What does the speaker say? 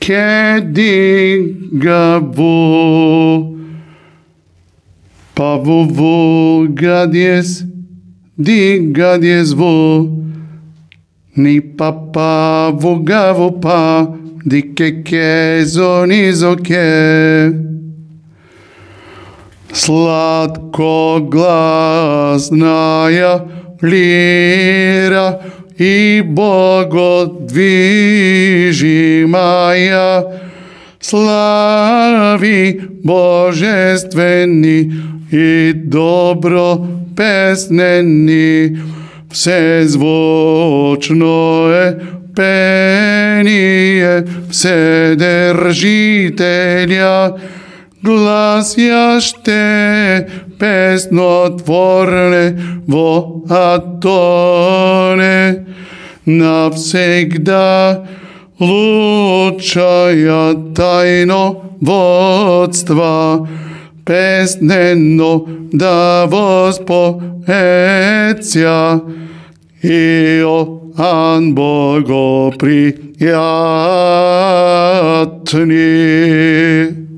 ке дигаву, паву гадиес, дигадиес ву, ни папа вугаву па, дике зонизо ке. Сладко гласная лира и богодвижимая, слави божествени и добро песнени, всезвучное пение Вседержителя, глас яще песнотворне во атоне, навсегда лучая тајно водства, песнено да воспоеća, Иоанн Богопријатни.